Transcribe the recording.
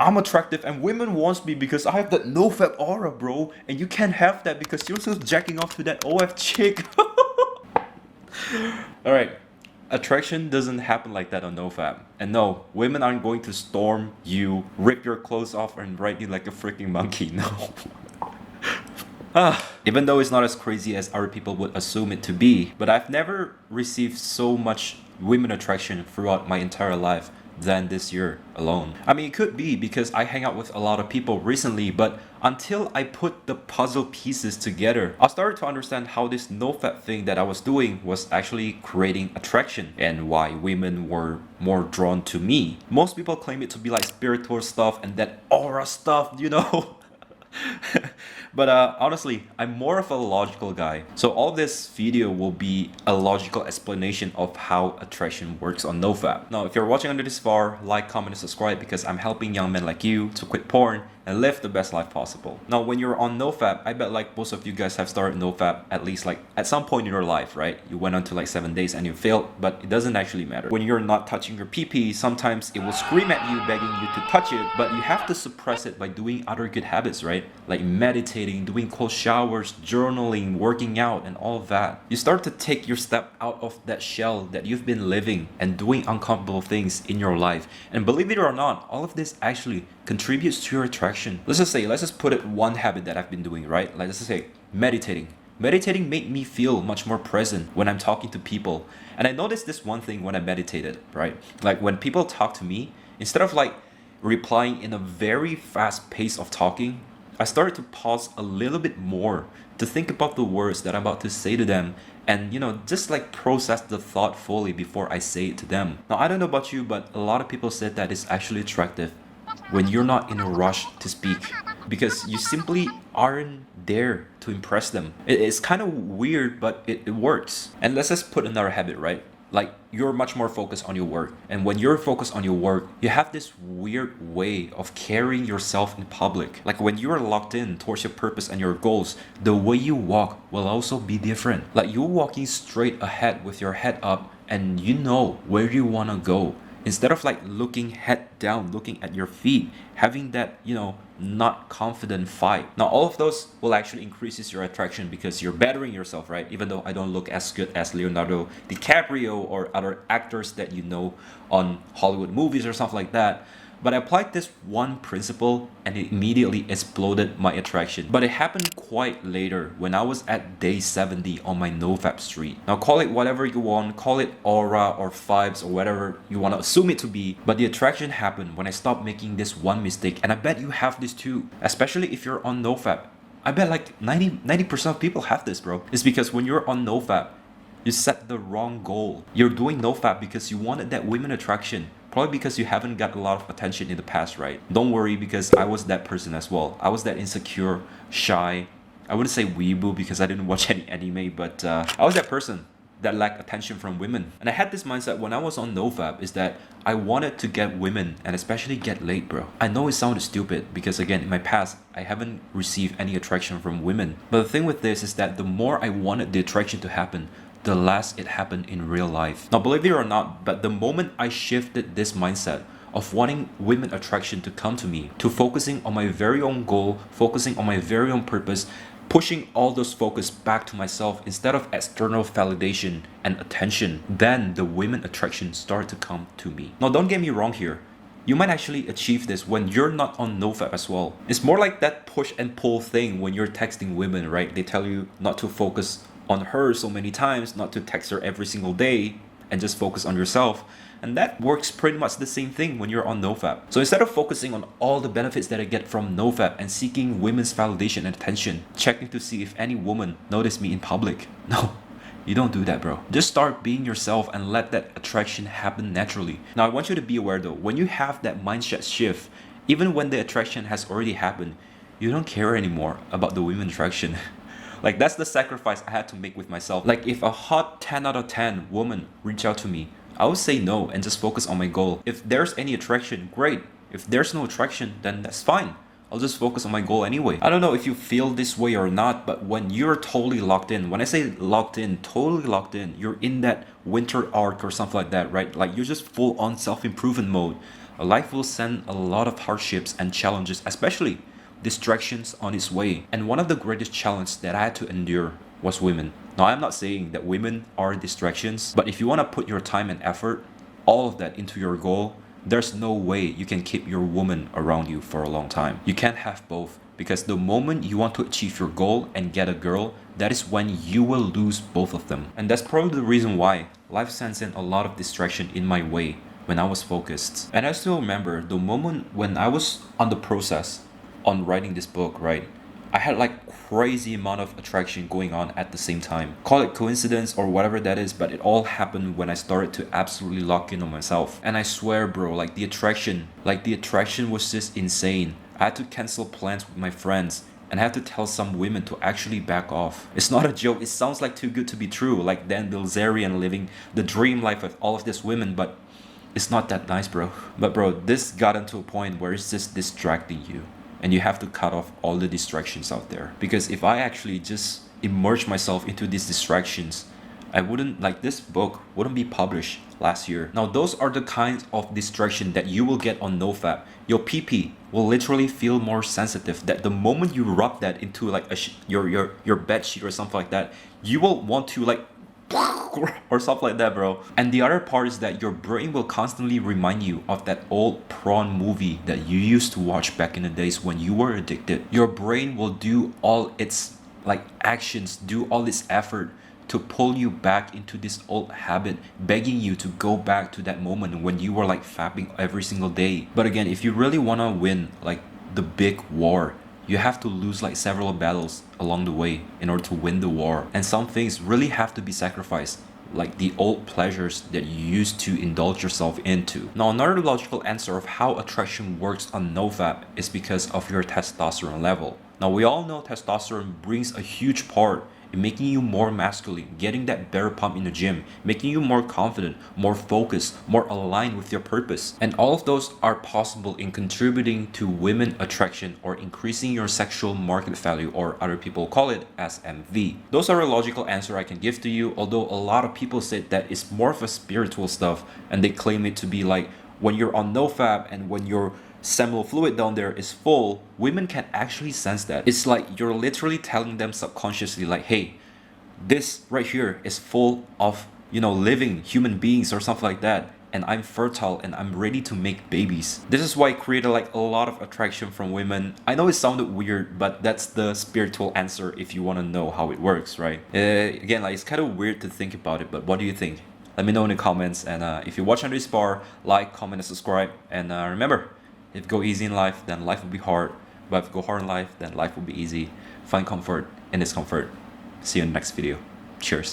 I'm attractive and women wants me because I have that NoFap aura, bro. And you can't have that because you're still jacking off to that OF chick. Alright. Attraction doesn't happen like that on NoFap. And no, women aren't going to storm you, rip your clothes off, and ride you like a freaking monkey. No. Even though it's not as crazy as other people would assume it to be, but I've never received so much women attraction throughout my entire life than this year alone. I mean, it could be because I hang out with a lot of people recently, but until I put the puzzle pieces together, I started to understand how this NoFap thing that I was doing was actually creating attraction and why women were more drawn to me. Most people claim it to be like spiritual stuff and that aura stuff, you know? But honestly, I'm more of a logical guy. So all this video will be a logical explanation of how attraction works on NoFap. Now, if you're watching under this far, like, comment, and subscribe because I'm helping young men like you to quit porn and live the best life possible. Now, when you're on NoFap, I bet like most of you guys have started NoFap at least like at some point in your life, right? You went on to like 7 days and you failed, but it doesn't actually matter. When you're not touching your pee-pee, sometimes it will scream at you, begging you to touch it, but you have to suppress it by doing other good habits, right? Like meditating, doing cold showers, journaling, working out, and all of that. You start to take your step out of that shell that you've been living and doing uncomfortable things in your life. And believe it or not, all of this actually contributes to your attraction. Let's just put it one habit that I've been doing, right? Let's just say meditating. Meditating made me feel much more present when I'm talking to people. And I noticed this one thing when I meditated, right? Like when people talk to me, instead of like replying in a very fast pace of talking, I started to pause a little bit more to think about the words that I'm about to say to them and, you know, just like process the thought fully before I say it to them. Now, I don't know about you, but a lot of people said that it's actually attractive when you're not in a rush to speak because you simply aren't there to impress them. It's kind of weird, but it works. And let's just put another habit, right? Like you're much more focused on your work. And when you're focused on your work, you have this weird way of carrying yourself in public. Like when you're locked in towards your purpose and your goals, the way you walk will also be different. Like you're walking straight ahead with your head up and you know where you want to go. Instead of like looking head down, looking at your feet, having that, you know, not confident fight. Now, all of those will actually increases your attraction because you're bettering yourself, right? Even though I don't look as good as Leonardo DiCaprio or other actors that you know on Hollywood movies or stuff like that. But I applied this one principle and it immediately exploded my attraction. But it happened quite later when I was at day 70 on my NoFap street. Now call it whatever you want, call it aura or vibes or whatever you want to assume it to be. But the attraction happened when I stopped making this one mistake. And I bet you have this too, especially if you're on NoFap. I bet like 90% of people have this, bro. It's because when you're on NoFap, you set the wrong goal. You're doing NoFap because you wanted that women attraction. Probably because you haven't got a lot of attention in the past, right? Don't worry because I was that person as well. I was that insecure, shy. I wouldn't say weeaboo because I didn't watch any anime, but I was that person that lacked attention from women. And I had this mindset when I was on NoFap is that I wanted to get women and especially get laid, bro. I know it sounded stupid because again, in my past, I haven't received any attraction from women. But the thing with this is that the more I wanted the attraction to happen, the less it happened in real life. Now, believe it or not, but the moment I shifted this mindset of wanting women attraction to come to me, to focusing on my very own goal, focusing on my very own purpose, pushing all those focus back to myself instead of external validation and attention, then the women attraction started to come to me. Now, don't get me wrong here. You might actually achieve this when you're not on NoFap as well. It's more like that push and pull thing when you're texting women, right? They tell you not to focus on her so many times, not to text her every single day and just focus on yourself. And that works pretty much the same thing when you're on NoFap. So instead of focusing on all the benefits that I get from NoFap and seeking women's validation and attention, checking to see if any woman noticed me in public. No, you don't do that, bro. Just start being yourself and let that attraction happen naturally. Now, I want you to be aware though, when you have that mindset shift, even when the attraction has already happened, you don't care anymore about the women attraction. Like that's the sacrifice I had to make with myself. Like if a hot 10 out of 10 woman reach out to me, I would say no and just focus on my goal. If there's any attraction, great. If there's no attraction, then that's fine. I'll just focus on my goal anyway. I don't know if you feel this way or not, but when you're totally locked in, when I say locked in, totally locked in, you're in that winter arc or something like that, right? Like you're just full on self-improvement mode. Life will send a lot of hardships and challenges, especially distractions on its way. And one of the greatest challenges that I had to endure was women. Now, I'm not saying that women are distractions, but if you want to put your time and effort, all of that into your goal, there's no way you can keep your woman around you for a long time. You can't have both, because the moment you want to achieve your goal and get a girl, that is when you will lose both of them. And that's probably the reason why life sends in a lot of distraction in my way when I was focused. And I still remember the moment when I was on the process on writing this book, right? I had like crazy amount of attraction going on at the same time. Call it coincidence or whatever that is, but it all happened when I started to absolutely lock in on myself. And I swear, bro, like the attraction was just insane. I had to cancel plans with my friends, and I had to tell some women to actually back off. It's not a joke, it sounds like too good to be true, like Dan Bilzerian living the dream life with all of these women, but it's not that nice, bro. But bro, this got into a point where it's just distracting you. And you have to cut off all the distractions out there. Because if I actually just immerse myself into these distractions, I wouldn't, like, this book wouldn't be published last year. Now, those are the kinds of distraction that you will get on NoFap. Your PP will literally feel more sensitive, that the moment you rub that into like your bed sheet or something like that, you will want to like or stuff like that, bro. And the other part is that your brain will constantly remind you of that old prawn movie that you used to watch back in the days when you were addicted. Your brain will do all its like actions, do all its effort to pull you back into this old habit, begging you to go back to that moment when you were like fapping every single day. But again, if you really want to win like the big war, you have to lose like several battles along the way in order to win the war. And some things really have to be sacrificed, like the old pleasures that you used to indulge yourself into. Now, another logical answer of how attraction works on NoFap is because of your testosterone level. Now, we all know testosterone brings a huge part in making you more masculine, getting that bear pump in the gym, making you more confident, more focused, more aligned with your purpose. And all of those are possible in contributing to women attraction or increasing your sexual market value, or other people call it as MV. Those are a logical answer I can give to you, although a lot of people say that it's more of a spiritual stuff, and they claim it to be like when you're on NoFap and when your seminal fluid down there is full, women can actually sense that. It's like you're literally telling them subconsciously like, hey, this right here is full of, you know, living human beings or something like that, and I'm fertile and I'm ready to make babies. This is why it created like a lot of attraction from women. I know it sounded weird, but that's the spiritual answer if you want to know how it works, right? Again, like, it's kind of weird to think about it, but what do you think? Let me know in the comments, and if you watch under this bar, like, comment, and subscribe. And remember, if you go easy in life, then life will be hard. But if you go hard in life, then life will be easy. Find comfort in discomfort. See you in the next video. Cheers.